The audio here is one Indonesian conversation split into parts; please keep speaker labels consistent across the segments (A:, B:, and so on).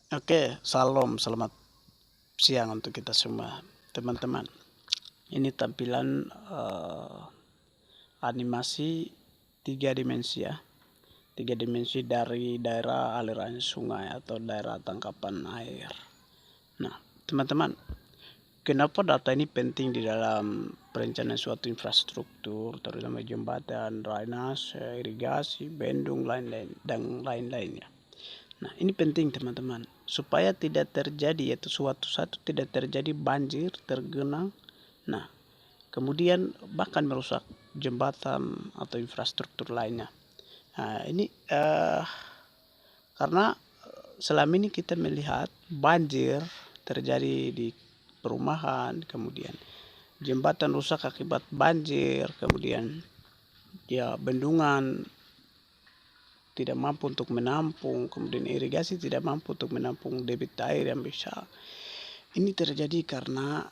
A: Oke, selamat siang untuk kita semua, teman-teman. Ini tampilan animasi tiga dimensi ya, tiga dimensi dari daerah aliran sungai atau daerah tangkapan air. Nah, teman-teman, kenapa data ini penting di dalam perencanaan suatu infrastruktur, terutama jembatan, drainase, irigasi, bendung, lain-lain dan lain-lainnya. Nah, ini penting teman-teman, supaya tidak terjadi yaitu suatu satu tidak terjadi banjir, tergenang. Nah, kemudian bahkan merusak jembatan atau infrastruktur lainnya. Nah, ini karena selama ini kita melihat banjir terjadi di perumahan, kemudian jembatan rusak akibat banjir, kemudian ya bendungan tidak mampu untuk menampung, kemudian irigasi tidak mampu untuk menampung debit air yang besar. Ini terjadi karena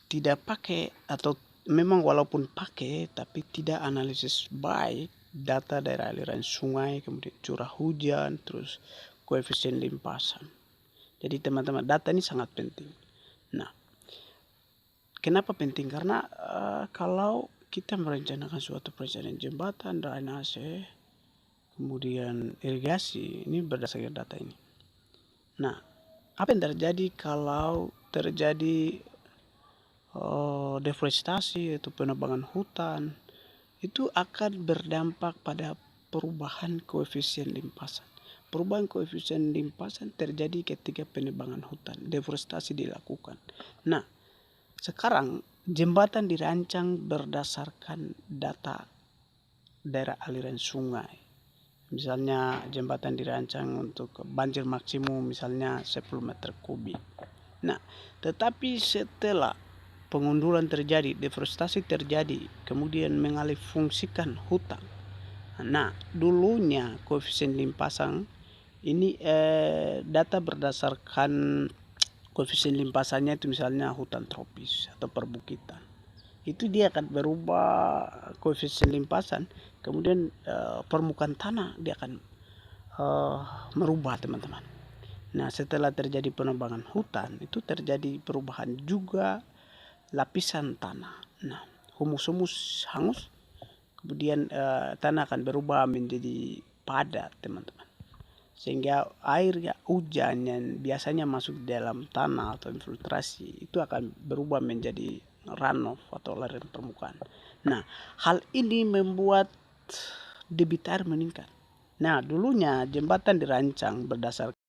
A: tidak pakai atau memang walaupun pakai tapi tidak analisis baik data daerah aliran sungai, kemudian curah hujan, terus koefisien limpasan. Jadi teman-teman, data ini sangat penting. Nah, kenapa penting? Karena kalau kita merencanakan suatu perencanaan jembatan, drainase, kemudian irigasi, ini berdasarkan data ini. Nah, apa yang terjadi kalau terjadi deforestasi atau penebangan hutan, itu akan berdampak pada perubahan koefisien limpasan. Perubahan koefisien limpasan terjadi ketika penebangan hutan, deforestasi dilakukan. Nah, sekarang jembatan dirancang berdasarkan data daerah aliran sungai. Misalnya jembatan dirancang untuk banjir maksimum misalnya 10 meter kubik. Nah, tetapi setelah pengunduran terjadi, deforestasi terjadi, kemudian mengalih fungsikan hutan. Nah, dulunya koefisien limpasan ini data berdasarkan koefisien limpasannya itu misalnya hutan tropis atau perbukitan. Itu dia akan berubah koefisien limpasan, kemudian permukaan tanah dia akan merubah teman-teman. Nah, setelah terjadi penebangan hutan itu terjadi perubahan juga lapisan tanah. Nah, humus-humus hangus, kemudian tanah akan berubah menjadi padat teman-teman, sehingga air hujan yang biasanya masuk di dalam tanah atau infiltrasi itu akan berubah menjadi runoff atau aliran permukaan. Nah, hal ini membuat debit air meningkat. Nah, dulunya jembatan dirancang berdasarkan